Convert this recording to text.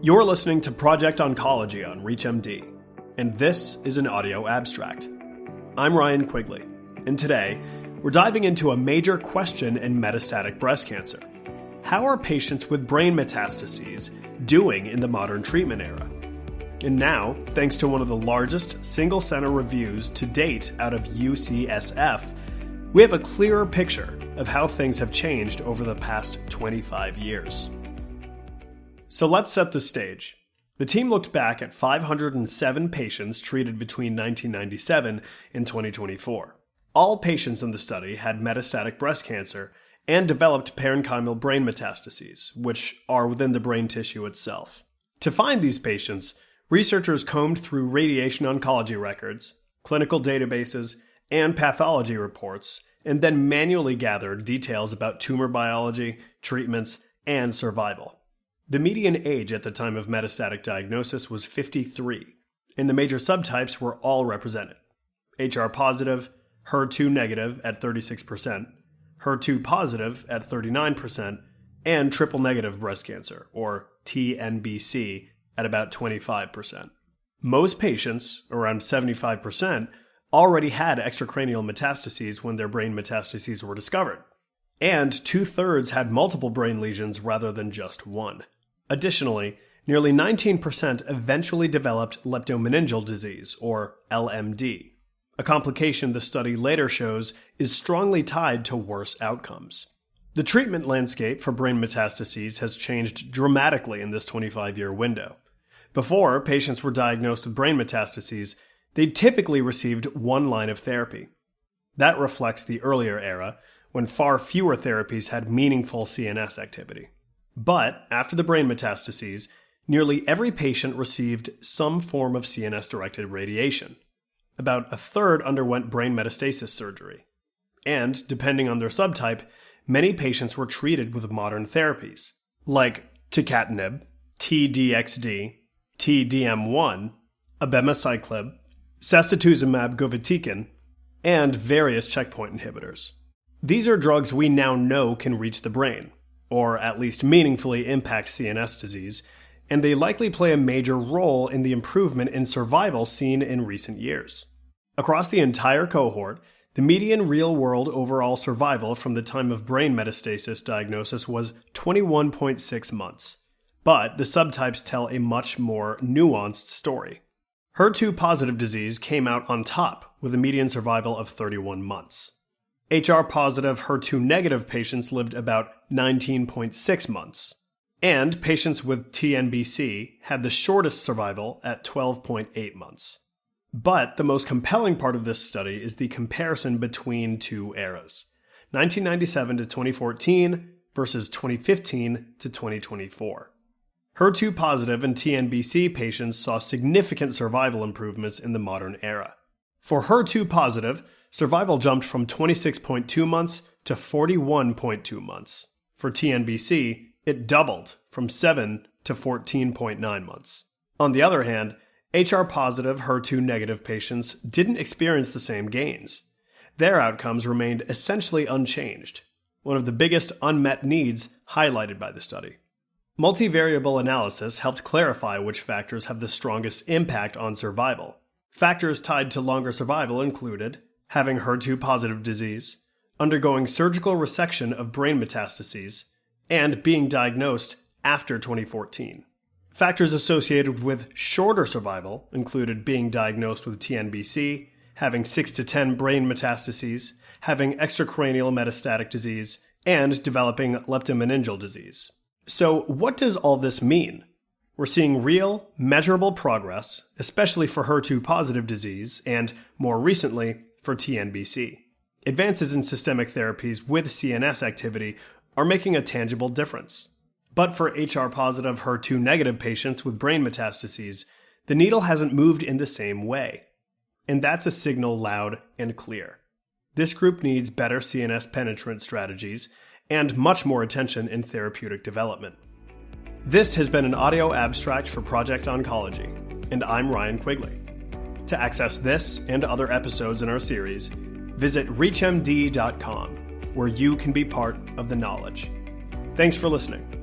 You're listening to Project Oncology on ReachMD, and this is an audio abstract. I'm Ryan Quigley, and today we're diving into a major question in metastatic breast cancer. How are patients with brain metastases doing in the modern treatment era? And now, thanks to one of the largest single-center reviews to date out of UCSF, we have a clearer picture of how things have changed over the past 25 years. So let's set the stage. The team looked back at 507 patients treated between 1997 and 2024. All patients in the study had metastatic breast cancer and developed parenchymal brain metastases, which are within the brain tissue itself. To find these patients, researchers combed through radiation oncology records, clinical databases, and pathology reports, and then manually gathered details about tumor biology, treatments, and survival. The median age at the time of metastatic diagnosis was 53, and the major subtypes were all represented: HR positive, HER2 negative at 36%, HER2 positive at 39%, and triple negative breast cancer, or TNBC, at about 25%. Most patients, around 75%, already had extracranial metastases when their brain metastases were discovered, and 2/3 had multiple brain lesions rather than just one. Additionally, nearly 19% eventually developed leptomeningeal disease, or LMD, a complication the study later shows is strongly tied to worse outcomes. The treatment landscape for brain metastases has changed dramatically in this 25-year window. Before patients were diagnosed with brain metastases, they typically received one line of therapy. That reflects the earlier era, when far fewer therapies had meaningful CNS activity. But after the brain metastases, nearly every patient received some form of CNS-directed radiation. About a third underwent brain metastasis surgery. And, depending on their subtype, many patients were treated with modern therapies, like tucatinib, T-DXd, T-DM1, abemaciclib, sacituzumab govitecan, and various checkpoint inhibitors. These are drugs we now know can reach the brain, or at least meaningfully impact CNS disease, and they likely play a major role in the improvement in survival seen in recent years. Across the entire cohort, the median real-world overall survival from the time of brain metastasis diagnosis was 21.6 months. But the subtypes tell a much more nuanced story. HER2-positive disease came out on top with a median survival of 31 months. HR-positive, HER2-negative patients lived about 19.6 months. And patients with TNBC had the shortest survival at 12.8 months. But the most compelling part of this study is the comparison between two eras: 1997 to 2014 versus 2015 to 2024. HER2-positive and TNBC patients saw significant survival improvements in the modern era. For HER2-positive, survival jumped from 26.2 months to 41.2 months. For TNBC, it doubled from 7 to 14.9 months. On the other hand, HR-positive, HER2-negative patients didn't experience the same gains. Their outcomes remained essentially unchanged, one of the biggest unmet needs highlighted by the study. Multivariable analysis helped clarify which factors have the strongest impact on survival. Factors tied to longer survival included having HER2-positive disease, undergoing surgical resection of brain metastases, and being diagnosed after 2014. Factors associated with shorter survival included being diagnosed with TNBC, having 6 to 10 brain metastases, having extracranial metastatic disease, and developing leptomeningeal disease. So what does all this mean? We're seeing real, measurable progress, especially for HER2-positive disease and, more recently, for TNBC. Advances in systemic therapies with CNS activity are making a tangible difference. But for HR-positive, HER2-negative patients with brain metastases, the needle hasn't moved in the same way. And that's a signal loud and clear. This group needs better CNS penetrant strategies and much more attention in therapeutic development. This has been an audio abstract for Project Oncology, and I'm Ryan Quigley. To access this and other episodes in our series, visit reachmd.com, where you can be part of the knowledge. Thanks for listening.